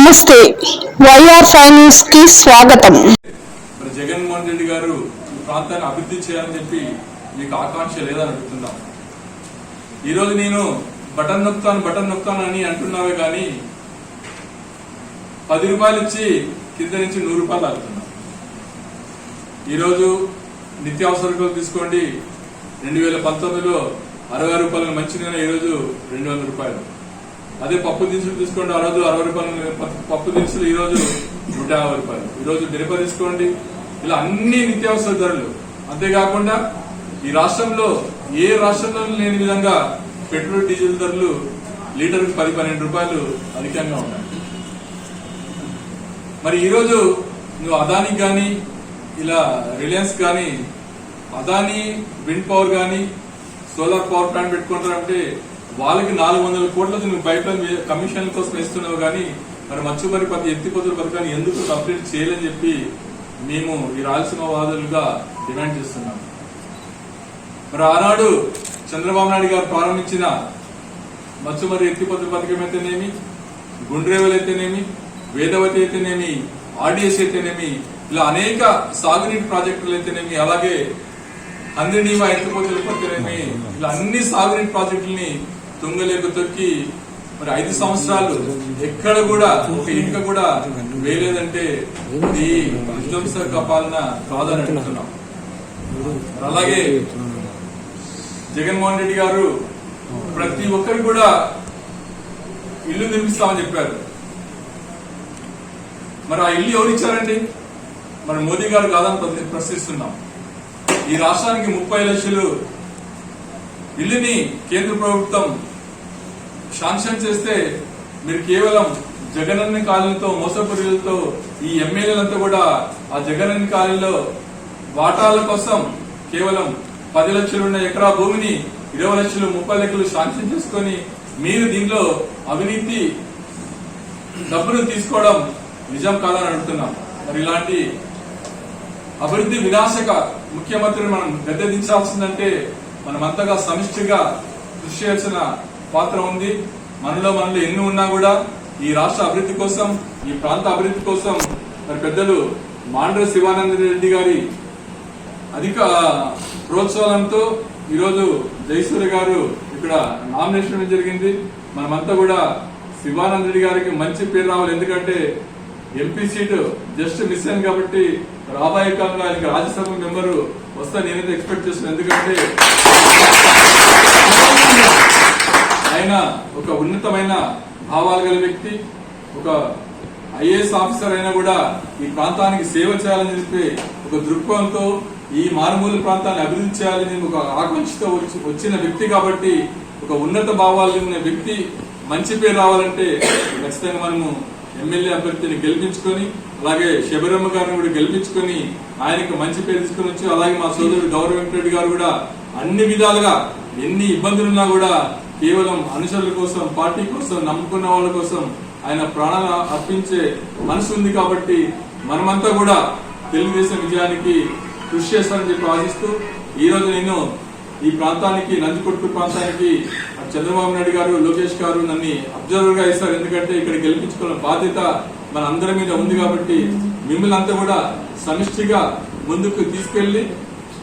నమస్తే YR finance కి స్వాగతం. జగన్మోహన్ రెడ్డి గారు ఈ ప్రాంతాన్ని అభివృద్ధి చేయాలని చెప్పి మీకు ఆకాంక్ష లేదని అడుగుతున్నాం. ఈరోజు నేను బటన్ నొక్తాను అని అంటున్నావే కానీ 10 రూపాయలు ఇచ్చి కింద నుంచి 100 రూపాయలు ఆగుతున్నాం. ఈరోజు నిత్యావసరాలు తీసుకోండి, 2019లో 60 రూపాయలు మంచినీళ్ళ ఈరోజు 200 రూపాయలు. అదే పప్పు దినుసులు తీసుకోండి, ఆ రోజు 60 రూపాయలు పప్పు దినుసులు ఈరోజు 150 రూపాయలు. ఈరోజు మిరప తీసుకోండి. ఇలా అన్ని నిత్యావసర ధరలు. అంతేకాకుండా ఈ రాష్ట్రంలో ఏ రాష్ట్రంలో లేని విధంగా పెట్రోల్ డీజిల్ ధరలు లీటర్కి 10-12 రూపాయలు అధికంగా ఉన్నాయి. మరి ఈరోజు నువ్వు అదానికి కానీ ఇలా రిలయన్స్ కానీ అదాని విండ్ పవర్ కానీ సోలార్ పవర్ ప్లాంట్ పెట్టుకుంటారంటే వాళ్ళకి 400 కోట్లతో నువ్వు పైప్ లైన్ కమిషన్ల కోసం ఇస్తున్నావు. కానీ మరి మత్స్యకారి ఎత్తిపోతుల పథకాన్ని ఎందుకు కంప్లీట్ చేయాలని చెప్పి మేము ఈ రాయలసీమ వాదులుగా డిమాండ్ చేస్తున్నాం. మరి ఆనాడు చంద్రబాబు నాయుడు గారు ప్రారంభించిన మత్స్యకారి ఎత్తిపోతుల పథకం అయితేనేమి, గుండ్రేవల్ అయితేనేమి, వేదవతి అయితేనేమి, ఆర్డీఎస్ అయితేనేమి, ఇలా అనేక సాగునీటి ప్రాజెక్టులు అయితేనేమి, అలాగే అందరినీవా ఎత్తిపోతుల పథకమేమి, ఇలా అన్ని సాగునీటి ప్రాజెక్టులని తుంగలేక తొక్కి మరి 5 సంవత్సరాలు ఎక్కడ కూడా ఒక ఇటుక కూడా వేయలేదంటే ఇది విధ్వంసక పాలన కాదని అంటున్నాం. అలాగే జగన్మోహన్ రెడ్డి గారు ప్రతి ఒక్కరికి కూడా ఇల్లు నిర్మిస్తామని చెప్పారు. మరి ఆ ఇల్లు ఎవరు ఇచ్చారండి? మరి మోదీ గారు కాదని ప్రశ్నిస్తున్నాం. ఈ రాష్ట్రానికి 30 లక్షలు ఇల్లుని కేంద్ర ప్రభుత్వం శాంక్షన్ చేస్తే మీరు కేవలం జగనన్న కాలనీతో మోసపురులతో ఈ ఎమ్మెల్యేలంతా కూడా ఆ జగనన్న కాలనీలో వాటాల కోసం కేవలం 10 లక్షలు ఉన్న ఎకరా భూమిని 20 లక్షలు 30 లక్షలు శాంక్షన్ చేసుకుని మీరు దీనిలో అవినీతి డబ్బును తీసుకోవడం నిజం కాదని అడుగుతున్నాం. మరి ఇలాంటి అభివృద్ధి వినాశక ముఖ్యమంత్రిని మనం గద్దెదించాల్సిందంటే మనమంతగా సమిష్టిగా కృషి చేయాల్సిన పాత్ర ఉంది. మనలో ఎన్ని ఉన్నా కూడా ఈ రాష్ట్ర అభివృద్ధి కోసం, ఈ ప్రాంత అభివృద్ధి కోసం మరి పెద్దలు మాండ్ర శివానంద రెడ్డి గారి అధిక ప్రోత్సాహంతో ఈరోజు జయసూర్య గారు ఇక్కడ నామినేషన్ జరిగింది. మనమంతా కూడా శివానంద రెడ్డి గారికి మంచి పేరు రావాలి. ఎందుకంటే ఎంపీ సీటు జస్ట్ మిస్ అయింది కాబట్టి రాబోయే కాలంలో ఆయనకి రాజ్యసభ మెంబరు వస్తా నేనైతే ఎక్స్పెక్ట్ చేస్తున్నాను. ఎందుకంటే ఆయన ఒక ఉన్నతమైన భావాలు గల వ్యక్తి, ఒక ఐఏఎస్ ఆఫీసర్ అయినా కూడా ఈ ప్రాంతానికి సేవ చేయాలని చెప్పి ఒక దృక్పథంతో ఈ మారుమూల ప్రాంతాన్ని అభివృద్ధి చేయాలని ఒక ఆకాంక్షతో వచ్చిన వ్యక్తి కాబట్టి ఒక ఉన్నత భావాలు ఉన్న వ్యక్తి మంచి పేరు రావాలంటే ఖచ్చితంగా మనము ఎమ్మెల్యే అభ్యర్థిని గెలిపించుకొని అలాగే శబరమ్మ గారిని కూడా గెలిపించుకొని ఆయనకు మంచి పేరు తీసుకుని వచ్చి అలాగే మా సోదరుడు గౌరవ వెంకటరెడ్డి గారు కూడా అన్ని విధాలుగా ఎన్ని ఇబ్బందులున్నా కూడా కేవలం అనుచరుల కోసం, పార్టీ కోసం, నమ్ముకున్న వాళ్ళ కోసం ఆయన ప్రాణాలు అర్పించే మనసు ఉంది కాబట్టి మనమంతా కూడా తెలుగుదేశం విజయానికి కృషి చేస్తానని చెప్పి ఆశిస్తూ ఈ రోజు నేను ఈ ప్రాంతానికి నందికొట్టు ప్రాంతానికి చంద్రబాబు నాయుడు గారు, లోకేష్ గారు నన్ను అబ్జర్వర్ గా ఇస్తారు. ఎందుకంటే ఇక్కడ గెలిపించుకున్న బాధ్యత మన అందరి మీద ఉంది కాబట్టి మిమ్మల్ని అంతా కూడా సమిష్టిగా ముందుకు తీసుకెళ్లి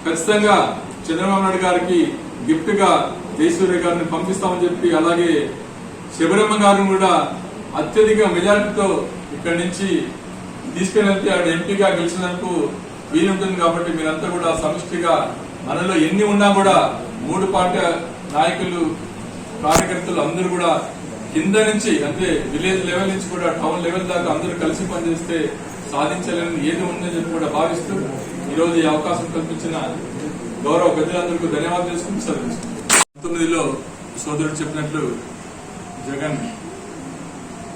ఖచ్చితంగా చంద్రబాబు నాయుడు గారికి గిఫ్ట్ గా జయసూర్య గారిని పంపిస్తామని చెప్పి అలాగే శబరమ్మ గారిని కూడా అత్యధిక మెజారిటీతో ఇక్కడి నుంచి తీసుకెళ్తే ఆవిడ ఎంపీగా గెలిచినందుకు వీలుంటుంది. కాబట్టి మీరంతా కూడా సమిష్టిగా మనలో ఎన్ని ఉన్నా కూడా 3 పార్టీ నాయకులు, కార్యకర్తలు అందరూ కూడా కింద నుంచి అంటే విలేజ్ లెవెల్ నుంచి కూడా టౌన్ లెవెల్ దాకా అందరూ కలిసి పనిచేస్తే సాధించలేని ఏది ఉందని చెప్పి కూడా భావిస్తూ ఈ రోజు ఈ అవకాశం కల్పించిన గౌరవ పెద్దలందరికీ ధన్యవాదాలు చేసుకుంటూ సెలవు. 19లో సోదరుడు చెప్పినట్లు జగన్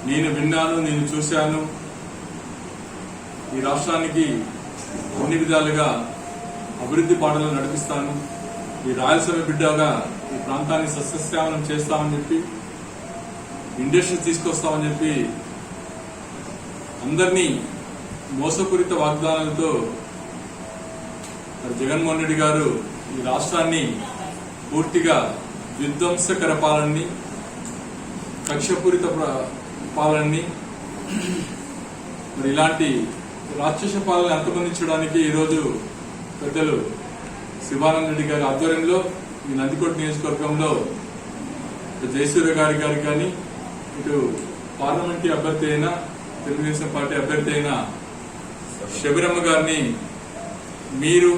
నేను విన్నాను, నేను చూశాను, ఈ రాష్ట్రానికి అన్ని విధాలుగా అభివృద్ధి పాటలు నడిపిస్తాను, ఈ రాయలసీమ బిడ్డగా ఈ ప్రాంతాన్ని సస్యశ్యామలం చేస్తామని చెప్పి ఇండస్ట్రీ తీసుకొస్తామని చెప్పి అందరినీ మోసపూరిత వాగ్దానాలతో జగన్మోహన్ రెడ్డి గారు ఈ రాష్ట్రాన్ని పూర్తిగా విధ్వంసకర పాలనని, కక్షపూరిత పాలనని మరి ఇలాంటి రాక్షస పాలన అంతమొందించడానికి ఈరోజు పెద్దలు శివానంద రెడ్డి గారి ఆధ్వర్యంలో ఈ నందికోట నియోజకవర్గంలో జయసూర్య గారికి కానీ ఇటు పార్లమెంటరీ అభ్యర్థి అయిన తెలుగుదేశం పార్టీ అభ్యర్థి అయిన శబరమ్మ గారిని మీరు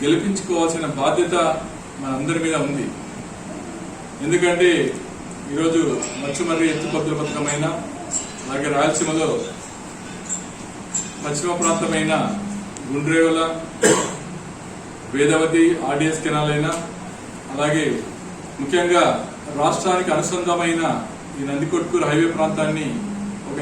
గెలిపించుకోవాల్సిన బాధ్యత మనందరి మీద ఉంది. ఎందుకంటే ఈరోజు మత్స్యమర్రి ఎత్తిపోతల పథకమైన అలాగే రాయలసీమలో పశ్చిమ ప్రాంతమైన గుండ్రేవల వేదవతి ఆర్డీఎస్ కెనాల్ అయినా అలాగే ముఖ్యంగా రాష్ట్రానికి అనుసంధానమైన ఈ నందికొట్కూరు హైవే ప్రాంతాన్ని ఒక